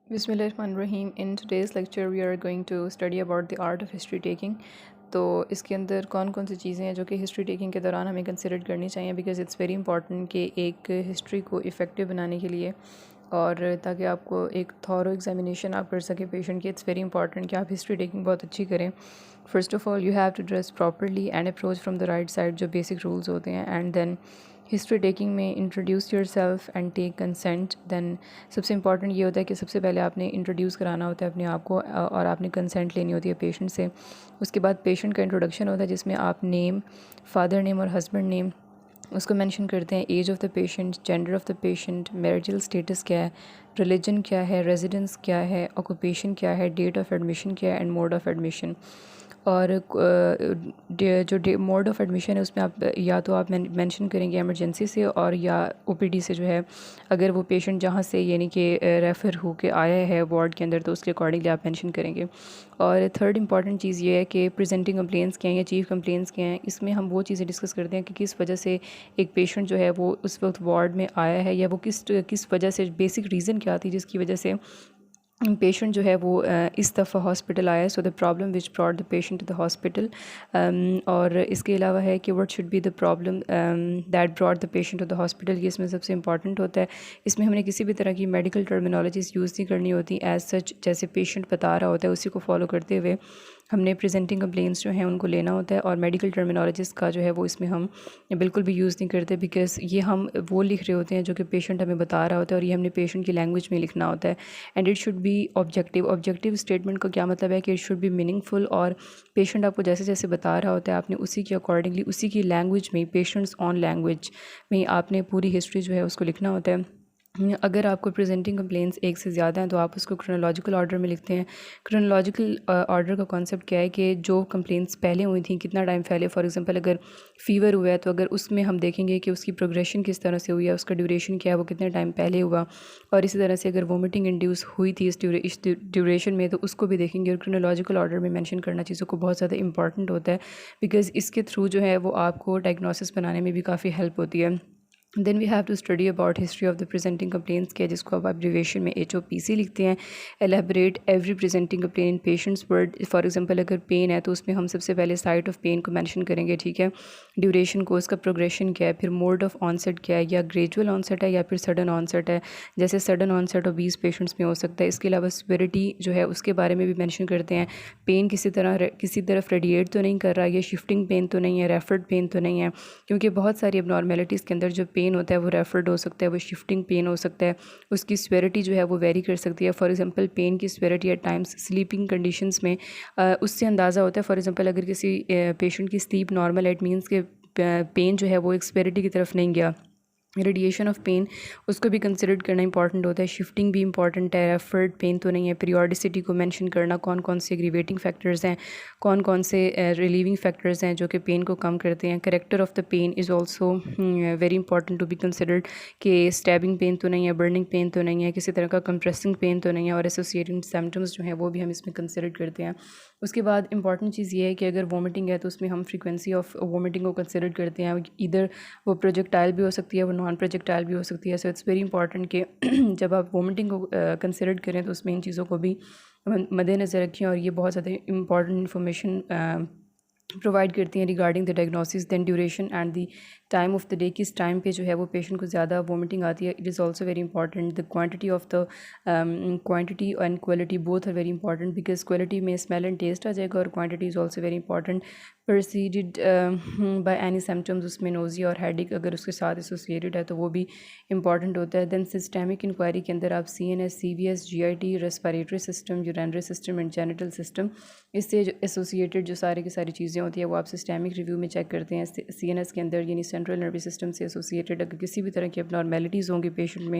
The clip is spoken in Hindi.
Bismillahirrahmanirrahim. In today's lecture we are going to study about the art of history taking. तो इसके अंदर कौन कौन सी चीज़ें हैं जो कि हिस्ट्री टेकिंग के दौरान हमें कंसिडर करनी चाहिए, बिकॉज़ इट्स वेरी इंपॉर्टेंट कि एक हिस्ट्री को इफ़ेक्टिव बनाने के लिए और ताकि आपको एक थॉरो एग्जामिनेशन आप कर सकें पेशेंट की, इट्स वेरी इंपॉर्टेंट कि आप हिस्ट्री टेकिंग बहुत अच्छी करें. First of all you have to dress properly and approach from the right side, जो बेसिक रूल्स होते हैं. एंड देन हिस्ट्री टेकिंग में introduce yourself and take consent. Then सबसे इंपॉर्टेंट ये होता है कि सबसे पहले आपने इंट्रोड्यूस कराना होता है अपने आप को और आपने कंसेंट लेनी होती है पेशेंट से. उसके बाद पेशेंट का इंट्रोडक्शन होता है जिसमें आप नेम, फादर नेम और हस्बैंड नेम उसको मेंशन करते हैं, age of the patient, gender of the patient, marital status क्या है, रिलीजन क्या है, रेजिडेंस क्या है, ऑक्यूपेशन क्या है, डेट ऑफ़ एडमिशन क्या है एंड मोड ऑफ़ एडमिशन. और जो मोड ऑफ़ एडमिशन है उसमें आप या तो आप मेंशन करेंगे इमरजेंसी से और या ओपीडी से, जो है अगर वो पेशेंट जहाँ से यानी कि रेफ़र होके आया है वार्ड के अंदर तो उसके अकॉर्डिंगली आप मेंशन करेंगे. और थर्ड इंपॉर्टेंट चीज़ ये है कि प्रेजेंटिंग कंप्लेंट्स क्या हैं या चीफ कंप्लेंट्स क्या हैं. इसमें हम वो चीज़ें डिस्कस करते हैं कि किस वजह से एक पेशेंट जो है वो उस वक्त वार्ड में आया है, या वो किस वजह से, बेसिक रीज़न क्या थी जिसकी वजह से पेशेंट जो है वो इस दफ़ा हॉस्पिटल आया. So the problem which brought the patient to the hospital. और इसके अलावा है कि what should be the problem that brought the patient to the hospital. ये इसमें सबसे इंपॉर्टेंट होता है. इसमें हमने किसी भी तरह की मेडिकल टर्मिनोलॉजीज़ यूज़ नहीं करनी होती. एज सच जैसे पेशेंट बता रहा होता है उसी को फॉलो करते हुए हमने प्रेजेंटिंग कंप्लेंट्स जो हैं उनको लेना होता है. और मेडिकल टर्मिनोलॉजीज़ का जो है वो इसमें हम बिल्कुल भी यूज़ नहीं करते, बिकॉज़ ये हम वो लिख रहे होते हैं जो कि पेशेंट हमें बता रहा होता है और ये हमने पेशेंट की लैंग्वेज में लिखना होता है. And it should be objective. Objective statement का क्या मतलब है कि इट शुड बी मीनिंगफुल, और पेशेंट आपको जैसे जैसे बता रहा होता है आपने उसी के अकॉर्डिंगली उसी की लैंग्वेज में, पेशेंट्स ऑन लैंग्वेज में आपने पूरी हिस्ट्री जो है उसको लिखना होता है. अगर आपको प्रेजेंटिंग कंप्लेंट्स एक से ज़्यादा हैं तो आप उसको क्रोनोलॉजिकल ऑर्डर में लिखते हैं. क्रोनोलॉजिकल ऑर्डर का कॉन्सेप्ट क्या है कि जो कंप्लेंट्स पहले हुई थी कितना टाइम पहले, फॉर एग्जांपल अगर फ़ीवर हुआ है तो अगर उसमें हम देखेंगे कि उसकी प्रोग्रेशन किस तरह से हुई है, उसका ड्यूरेशन क्या है, वो कितने टाइम पहले हुआ. और इसी तरह से अगर वोमिटिंग इंड्यूस हुई थी इस ड्यूरेशन में तो उसको भी देखेंगे. और क्रोनोलॉजिकल ऑर्डर में मेंशन करना चीज़ों को बहुत ज़्यादा इंपॉर्टेंट होता है, बिकॉज़ इसके थ्रू जो है वो आपको डायग्नोसिस बनाने में भी काफ़ी हेल्प होती है. Then we have to study about history of the presenting complaints क्या, जिसको आप एब्रीवेशन में HOPC लिखते हैं. Elaborate every presenting complain in patient's word. For example अगर पेन है तो उसमें हम सबसे पहले साइट ऑफ पेन को मेंशन करेंगे, ठीक है. ड्यूरेशन को, उसका प्रोग्रेशन क्या है, फिर मोड ऑफ ऑनसेट क्या है, या ग्रेजुअल ऑनसेट है या फिर सडन ऑनसेट है. जैसे सडन ऑनसेट ओबीस पेशेंट्स में हो सकता है. इसके अलावा सिविरिटी जो है उसके बारे में भी मेंशन करते हैं. पेन किसी तरफ रेडिएट तो नहीं कर रहा, या शिफ्टिंग पेन तो नहीं है, रेफर्ड पेन तो नहीं है, क्योंकि बहुत सारी एबनॉर्मेलिटीज़ के अंदर जो पेन होता है वो रेफर्ड हो सकता है, वो शिफ्टिंग पेन हो सकता है. उसकी स्वेरिटी जो है वो वेरी कर सकती है. फॉर एग्जांपल पेन की severity eight times sleeping conditions में उससे अंदाज़ा होता है. फॉर एग्जांपल अगर किसी पेशेंट की स्लीप नॉर्मल है, इट मीन्स के पेन जो है वो एक स्वेरिटी की तरफ नहीं गया. रेडिएशन ऑफ पेन उसको भी कंसिडर करना इंपॉर्टेंट होता है. शिफ्टिंग भी इंपॉर्टेंट है, रेफर्ड पेन तो नहीं है. पीरियोडिसिटी को मेंशन करना, कौन कौन से एग्रीवेटिंग फैक्टर्स हैं, कौन कौन से रिलीविंग फैक्टर्स हैं जो कि पेन को कम करते हैं. Character of the pain is also very important to be considered, कि स्टैबिंग पेन तो नहीं है, बर्निंग पेन तो नहीं है, किसी तरह का कंप्रेसिंग पेन तो नहीं है, और एसोसिएटेड सिम्टम्स जो हैं वो भी हम इसमें कंसिडर करते हैं. उसके बाद इंपॉर्टेंट चीज़ ये है कि अगर वोमिटिंग है तो उसमें हम फ्रीक्वेंसी ऑफ वोमिटिंग को कंसिडर करते हैं. इधर वो प्रोजेक्टाइल भी हो सकती है, वो नॉन प्रोजेक्टाइल भी हो सकती है. सो इट्स वेरी इंपॉर्टेंट कि जब आप वोमिटिंग को कंसिडर करें तो उसमें इन चीज़ों को भी मद्देनज़र रखें. और ये बहुत ज़्यादा इंपॉर्टेंट इंफॉर्मेशन प्रोवाइड करती हैं regarding the diagnosis. Then duration and the time of the day, किस टाइम पे जो है वो पेशेंट को ज़्यादा वोमिटिंग आती है. It is also very important. The quantity of the quantity and quality both are very important, because quality में स्मेल एंड टेस्ट आ जाएगा और quantity is also very important. Proceeded by any symptoms, उसमें नोज़िया और हेडेक अगर उसके साथ एसोसिएटेड है तो वो भी इंपॉर्टेंट होता है. दैन सिस्टेमिक इंक्वायरी के अंदर आप CNS, CVS, GIT, respiratory system, urinary system and genital system, इससे जो एसोसिएटेड जो सारी की सारी चीज़ें होती है वो आप सिस्टेमिक रिव्यू में चेक करते हैं. CNS के अंदर यानी सेंट्रल नर्वस सिस्टम से एसोसिएटेड अगर किसी भी तरह की एबनॉर्मेलिटीज़ होंगी पेशेंट में